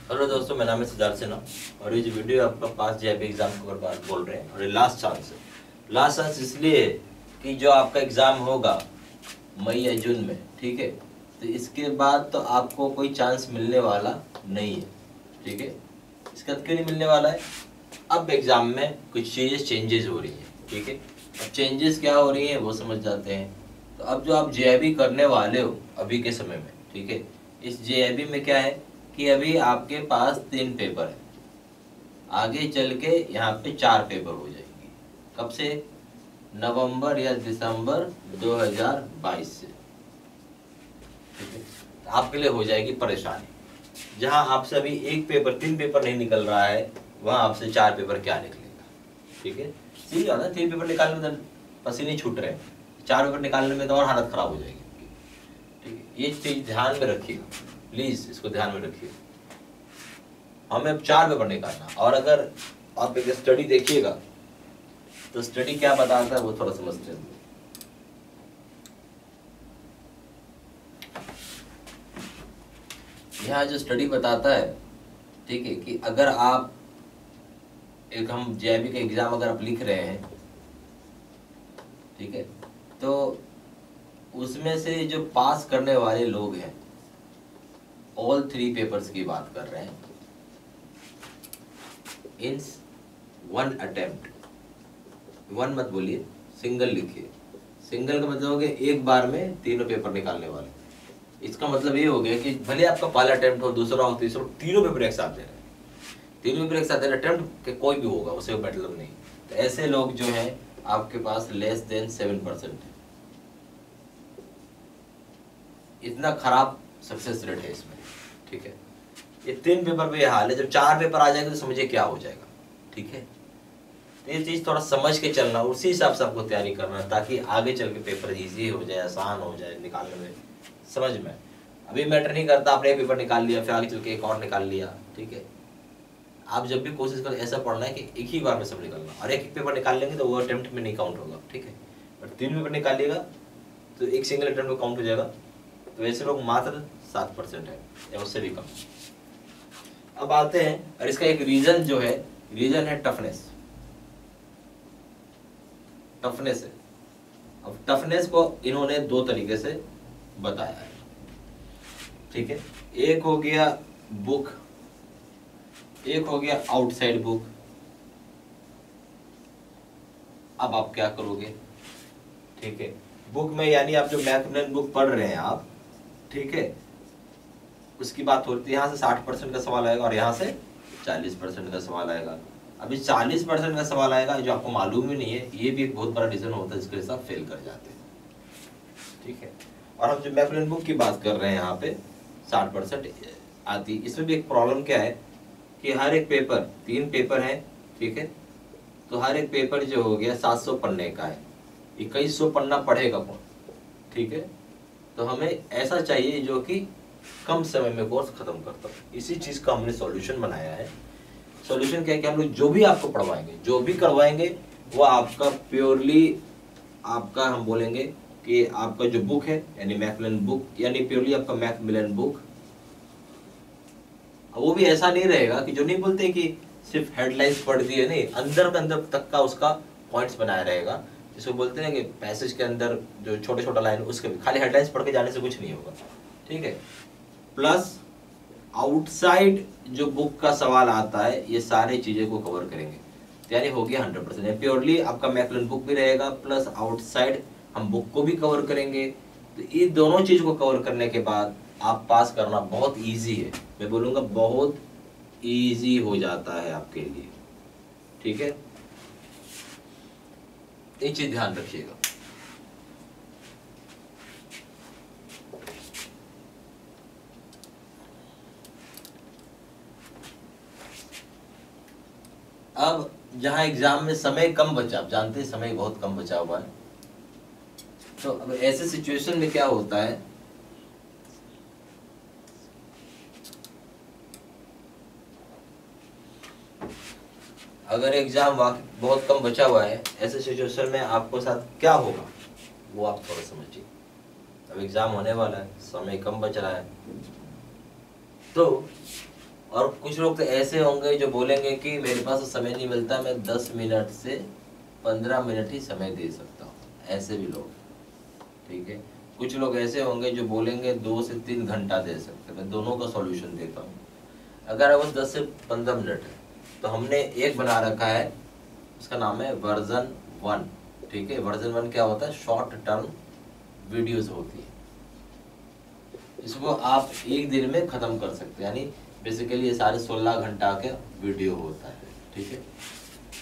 Hello दोस्तों, मेरा नाम है सिद्धार्थ सिन्हा और ये जो वीडियो आपका पास जेईई एग्जाम के बारे में बोल रहे हैं और ये लास्ट चांस है। लास्ट चांस इसलिए है कि जो आपका एग्जाम होगा मई या जून में, ठीक है, तो इसके बाद तो आपको कोई चांस मिलने वाला नहीं है। ठीक है, इसके बाद क्यों नहीं मिलने वाला है? अब एग्जाम में कुछ चीज़ें चेंजेस हो रही है। ठीक है, अब चेंजेस क्या हो रही है वो समझ जाते हैं। तो अब जो आप जेईई करने वाले हो अभी के समय में, ठीक है, इस जेईई में क्या है कि अभी आपके पास 3 पेपर है, आगे चल के यहाँ पे 4 पेपर हो जाएंगे। कब से? नवंबर या दिसंबर 2022 से। ठीक है, तो आपके लिए हो जाएगी परेशानी। जहाँ आपसे अभी एक पेपर 3 पेपर नहीं निकल रहा है, वहाँ आपसे 4 पेपर क्या निकलेगा। ठीक है, सीधी बात है, 3 पेपर निकालने में तो पसीने छूट रहे हैं, 4 पेपर निकालने में तो और हालत खराब हो जाएगी। ठीक है, ये चीज ध्यान में रखिएगा, प्लीज इसको ध्यान में रखिए। हमें अब 4 पेपर निकालना, और अगर आप एक स्टडी देखिएगा तो स्टडी क्या बताता है वो थोड़ा समझते हैं। यहाँ जो स्टडी बताता है, ठीक है, कि अगर आप एक हम जेईई का एग्जाम अगर आप लिख रहे हैं, ठीक है, तो उसमें से जो पास करने वाले लोग हैं, ऑल 3 पेपर्स की बात कर रहे हैं, इन 1 अटेम्प्ट, 1 मत बोलिए, सिंगल लिखिए। सिंगल का मतलब हो गया एक बार में तीनों पेपर निकालने वाले। इसका मतलब ये हो गया कि भले आपका पहला अटेम्प्ट हो, दूसरा हो, तीसरा, तीनों पेपर एक साथ दे रहे हैं। तीनों पेपर एक साथ दे रहे, अटेम्प्ट के कोई भी होगा उसे मतलब नहीं। तो ऐसे लोग जो हैं आपके पास लेस देन 7% है। इतना खराब सक्सेस रेट है इसमें। ठीक है, ये 3 पेपर पे ये हाल है। जब 4 पेपर आ जाएंगे तो समझिए क्या हो जाएगा। ठीक है, तो ये चीज थोड़ा समझ के चलना, उसी हिसाब से आपको तैयारी करना, ताकि आगे चल के पेपर इजी हो जाए, आसान हो जाए निकालने में, समझ में। अभी मैटर नहीं करता, आपने एक पेपर निकाल लिया, फिर आगे चल के एक और निकाल लिया। ठीक है, आप जब भी कोशिश करें ऐसा पढ़ना है कि एक ही बार में सब निकालना, और एक पेपर निकाल लेंगे तो वो अटेम्प्ट में नहीं काउंट होगा। ठीक है, और 3 पेपर निकालिएगा तो एक सिंगल अटेम्प्ट में काउंट हो जाएगा। तो वैसे लोग मात्र 7% है या उससे भी कम। अब आते हैं, और इसका एक रीजन जो है, रीजन है टफनेस। टफनेस है। अब टफनेस को इन्होंने 2 तरीके से बताया है। ठीक है, एक हो गया बुक, एक हो गया आउटसाइड बुक। अब आप क्या करोगे? ठीक है, बुक में यानी आप जो मैकमिलन बुक पढ़ रहे हैं आप, ठीक है, उसकी बात होती है। यहाँ से 60% का सवाल आएगा और यहाँ से 40% का सवाल आएगा। अभी 40% का सवाल आएगा जो आपको मालूम ही नहीं है, ये भी एक बहुत बड़ा रीजन होता है जिसके साथ फेल कर जाते हैं। ठीक है, और हम जो मैकमिलन बुक की बात कर रहे हैं यहाँ पे 60% आती। इसमें भी एक प्रॉब्लम क्या है कि हर एक पेपर 3 पेपर है, ठीक है, तो हर एक पेपर जो हो गया 700 पन्ने का है। 2100 पन्ना पढ़ेगा कौन? ठीक है, तो हमें ऐसा चाहिए जो कि कम समय में कोर्स खत्म करता है। इसी चीज का हमने सॉल्यूशन बनाया है। सॉल्यूशन क्या है कि हम लोग जो भी आपको पढ़वाएंगे, जो भी करवाएंगे, वो आपका प्योरली आपका, हम बोलेंगे कि आपका जो बुक है यानी मैकमिलन बुक, यानी प्योरली आपका मैकमिलन बुक। वो भी ऐसा नहीं रहेगा कि जो नहीं बोलते कि सिर्फ हेडलाइंस पढ़ दिए, नहीं, अंदर के अंदर तक का उसका पॉइंट्स बनाया रहेगा। जिसको बोलते हैं कि पैसेज के अंदर जो छोटे छोटा लाइन, उसके भी खाली हेडलाइंस पढ़ के जाने से कुछ नहीं होगा। ठीक है, प्लस आउटसाइड जो बुक का सवाल आता है, ये सारी चीजें को कवर करेंगे। यानी हो गया 100%। प्योरली आपका मैकमिलन बुक भी रहेगा, प्लस आउटसाइड हम बुक को भी कवर करेंगे। तो ये दोनों चीज को कवर करने के बाद आप पास करना बहुत इजी है। मैं बोलूँगा बहुत इजी हो जाता है आपके लिए। ठीक है, ये चीज ध्यान रखिएगा। अब जहां एग्जाम में समय कम बचा, आप जानते हैं समय बहुत कम बचा हुआ है, तो अब ऐसे सिचुएशन में क्या होता है, अगर एग्जाम बहुत कम बचा हुआ है, ऐसे सिचुएशन में आपको साथ क्या होगा वो आप थोड़ा समझिए। अब एग्जाम होने वाला है, समय कम बच रहा है, तो और कुछ लोग तो ऐसे होंगे जो बोलेंगे कि मेरे पास तो समय नहीं मिलता, मैं 10 मिनट से 15 मिनट ही समय दे सकता हूँ, ऐसे भी लोग, ठीक है। कुछ लोग ऐसे होंगे जो बोलेंगे 2 से 3 घंटा दे सकते हैं। मैं दोनों का सॉल्यूशन देता हूँ। अगर बस 10 से 15 मिनट है तो हमने एक बना रखा है, उसका नाम है वर्जन 1, ठीक है। वर्जन 1 क्या होता है? शॉर्ट टर्म वीडियोस होती है, इसको आप एक दिन में खत्म कर सकते हैं। यानी बेसिकली ये सारे 16 घंटा के वीडियो होता है, ठीक है।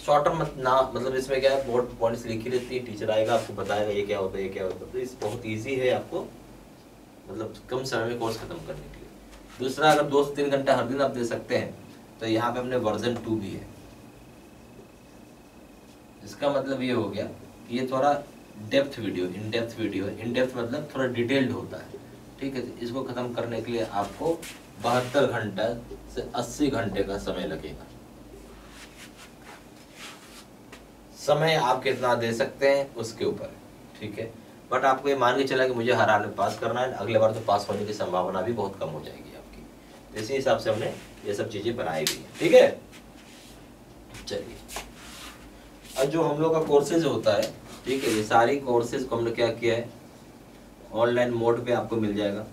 शॉर्ट टर्म ना मतलब इसमें क्या है, बहुत पॉइंट्स लिखी रहती है, टीचर आएगा आपको बताएगा ये क्या होता है, ये क्या होता है। तो इस बहुत ईजी है आपको, मतलब कम समय में कोर्स खत्म करने के लिए। दूसरा, अगर 2 से 3 घंटा हर दिन आप दे सकते हैं तो यहाँ पे हमने वर्जन 2 भी है। इसका मतलब ये हो गया कि ये थोड़ा depth video, in depth video है। इन डेप्थ मतलब थोड़ा डिटेल्ड होता है, ठीक है। तो इसको खत्म करने के लिए आपको 72 घंटा से 80 घंटे का समय लगेगा। समय आप कितना दे सकते हैं उसके ऊपर है, ठीक है। बट आपको ये मान के चला कि मुझे हर हाल में पास करना है, अगले बार तो पास होने की संभावना भी बहुत कम हो जाएगी आपकी। इसी हिसाब से हमने ये सब चीजें बनाई हुई है, ठीक है। चलिए, अब जो हम लोग का कोर्सेज होता है, ठीक है, ये सारी कोर्सेज को हमने क्या किया है, ऑनलाइन मोड पे आपको मिल जाएगा,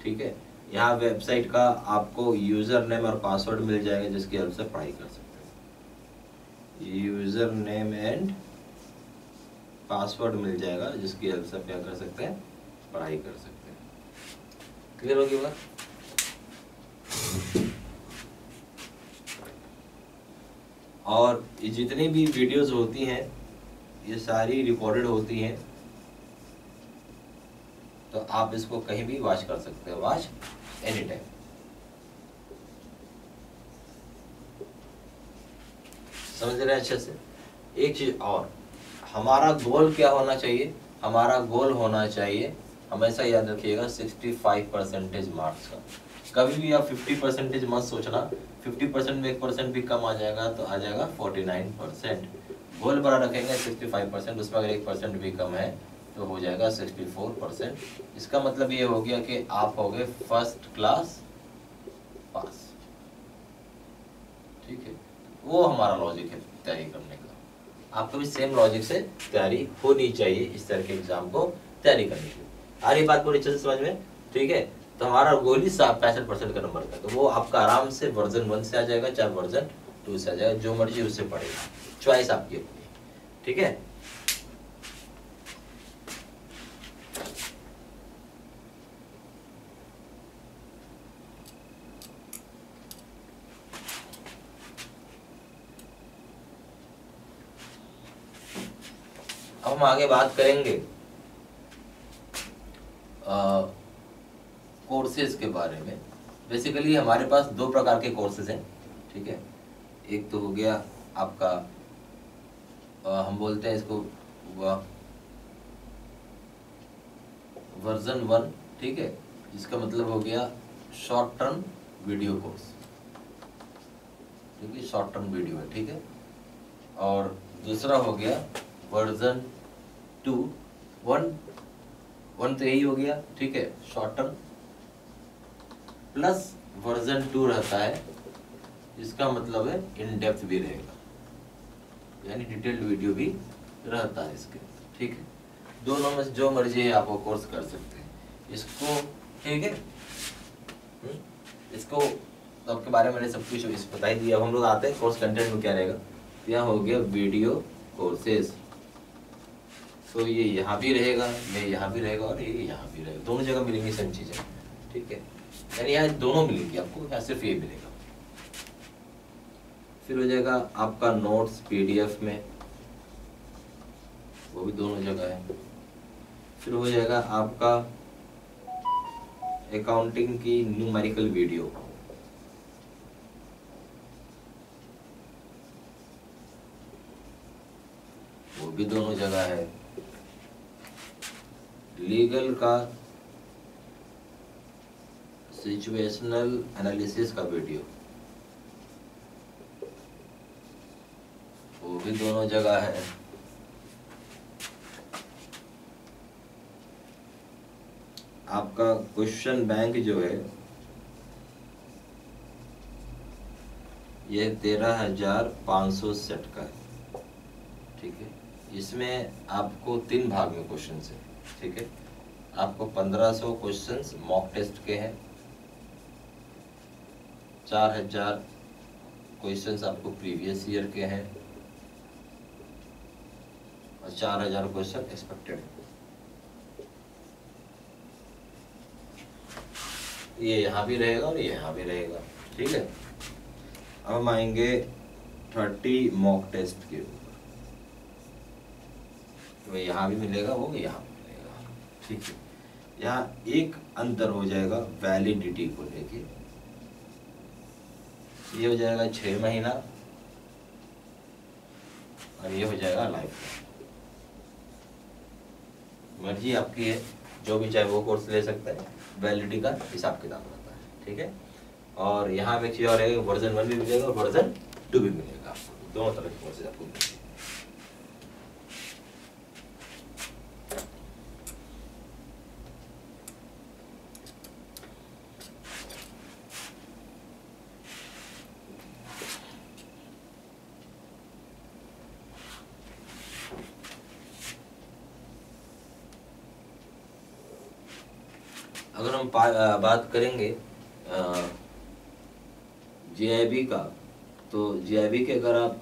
ठीक है। यहाँ वेबसाइट का आपको यूजर नेम और पासवर्ड मिल जाएगा, जिसकी हेल्प से पढ़ाई कर सकते हैं। यूजर नेम एंड पासवर्ड मिल जाएगा, जिसकी हेल्प से आप क्या कर सकते हैं, पढ़ाई कर सकते हैं। क्लियर होगी बात? और ये जितनी भी वीडियोस होती हैं ये सारी रिकॉर्डेड होती हैं, तो आप इसको कहीं भी वॉच कर सकते हैं, वॉच एनी टाइम। समझ रहे हैं अच्छे से? एक चीज और, हमारा गोल क्या होना चाहिए? हमारा गोल होना चाहिए, हमेशा याद रखिएगा, 65% मार्क्स का। कभी भी आप 50% मत सोचना, 50% में 1% भी कम आ जाएगा तो आ जाएगा 49%। गोल बड़ा रखेंगे 65%, उसमें अगर 1% भी कम है तो हो जाएगा 64%। इसका मतलब ये हो गया कि आप हो गए फर्स्ट क्लास पास, ठीक है। वो हमारा लॉजिक है तैयारी करने का। आपको भी सेम लॉजिक से तैयारी होनी चाहिए इस तरह के एग्जाम को तैयारी करने के लिए। आ रही बात पूरी अच्छे से समझ में? ठीक है। तो हमारा गोल ही 65% का नंबर का, तो वो आपका आराम से वर्जन 1 से आ जाएगा, चाहे वर्जन 2 से आ जाएगा, जो मर्जी उससे पढ़ेगा, चॉइस आपकी अपनी, ठीक है। अब हम आगे बात करेंगे कोर्सेज के बारे में। बेसिकली हमारे पास 2 प्रकार के कोर्सेज हैं, ठीक है। एक तो हो गया आपका हम बोलते हैं इसको वर्जन 1, ठीक है, जिसका मतलब हो गया शॉर्ट टर्म वीडियो कोर्स, ठीक है, शॉर्ट टर्म वीडियो है, ठीक है। और दूसरा हो गया वर्जन 2, 1 तो यही हो गया, ठीक है, शॉर्ट टर्म, प्लस वर्जन 2 रहता है, इसका मतलब है इन डेप्थ भी रहेगा, यानी डिटेल्ड वीडियो भी रहता है इसके, ठीक है। दोनों में से जो मर्जी है आप वो कोर्स कर सकते हैं इसको, ठीक है। इसको आपके बारे में मैंने सब कुछ इस बता ही दिया। अब हम लोग आते हैं कोर्स कंटेंट में क्या रहेगा। यहाँ हो गया वीडियो कोर्सेज, तो ये यहाँ भी रहेगा, ये यहाँ भी रहेगा और ये यहाँ भी रहेगा, दोनों जगह मिलेंगी सेम चीजें, ठीक है। यानी यहाँ दोनों मिलेंगी आपको, यहाँ सिर्फ ये मिलेगा। फिर हो जाएगा आपका नोट्स पीडीएफ में, वो भी दोनों जगह है। फिर हो जाएगा आपका अकाउंटिंग की न्यूमेरिकल वीडियो, वो भी दोनों जगह है। लीगल का सिचुएशनल एनालिसिस का वीडियो, वो भी दोनों जगह है। आपका क्वेश्चन बैंक जो है ये 13,500 सेट का है, ठीक है। इसमें आपको 3 भाग में क्वेश्चन है, ठीक है। आपको 1500 क्वेश्चंस मॉक टेस्ट के हैं, 4000 क्वेश्चंस आपको प्रीवियस ईयर के हैं और 4000 क्वेश्चन एक्सपेक्टेड है। ये यहाँ भी रहेगा और ये यहाँ भी रहेगा, ठीक है। अब हम आएंगे 30 मॉक टेस्ट के ऊपर, वो यहाँ भी मिलेगा, वो यहाँ भी मिलेगा, ठीक है। यहाँ एक अंतर हो जाएगा वैलिडिटी को लेके, ये हो जाएगा 6 महीना और ये हो जाएगा लाइफ। मर्जी आपकी है, जो भी चाहे वो कोर्स ले सकते हैं, वैलिडिटी का हिसाब किताब रहता है, ठीक है। और यहाँ पे एक चीज और है, वर्जन 1 भी मिलेगा और वर्जन 2 भी मिलेगा, आपको दोनों तरह के कोर्सेज आपको मिलेंगे। अगर हम बात करेंगे जीआईबी का, तो जीआईबी के अगर आप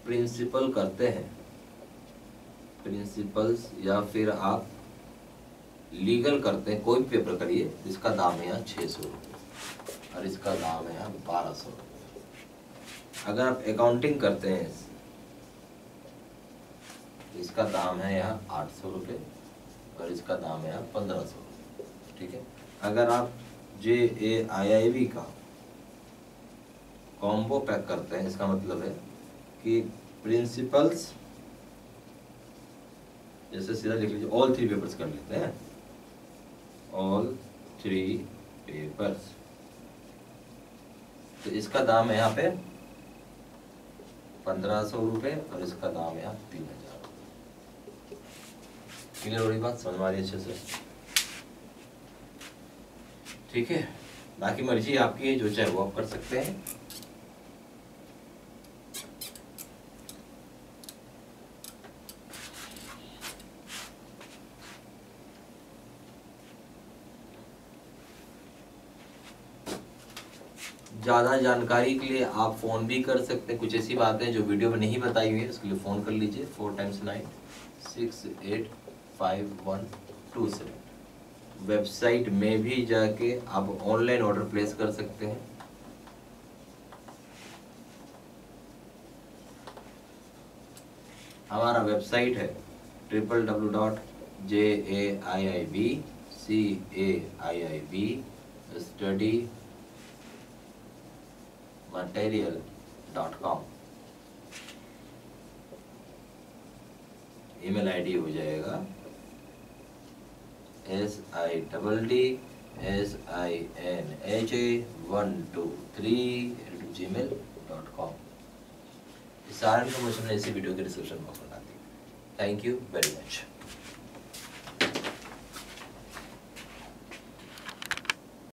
प्रिंसिपल करते हैं, प्रिंसिपल्स, या फिर आप लीगल करते हैं, कोई भी पेपर करिए, इसका दाम है यहाँ 600 रुपये और इसका दाम है यहाँ 1200 रुपये। अगर आप अकाउंटिंग करते हैं, इसका दाम है यहाँ 800 रुपये और इसका दाम है यहाँ 1500 रुपये, ठीक है। अगर आप JAIIB का कॉम्बो पैक करते हैं, इसका मतलब है कि प्रिंसिपल्स, जैसे सीधा लिख लीजिए, ऑल 3 पेपर्स कर लेते हैं, ऑल 3 पेपर्स, तो इसका दाम है यहाँ पे 1500 रुपये और इसका दाम है यहाँ 3000। क्लियर हो रही बात, समझ में आ रही अच्छे से, ठीक है। बाकी मर्जी आपकी है, जो चाहे वो आप कर सकते हैं। ज़्यादा जानकारी के लिए आप फ़ोन भी कर सकते हैं, कुछ ऐसी बातें जो वीडियो में नहीं बताई हुई है, उसके लिए फ़ोन कर लीजिए 4 × 9 685127। वेबसाइट में भी जाके आप ऑनलाइन ऑर्डर प्लेस कर सकते हैं। हमारा वेबसाइट है www.JAIIBCAIIBstudymaterial.com। ईमेल आईडी हो जाएगा SIDDSINHA123@gmail.com। सारे इन्फॉर्मेशन ऐसी वीडियो के डिस्क्रिप्शन बॉक्स में आती है। Thank you very much.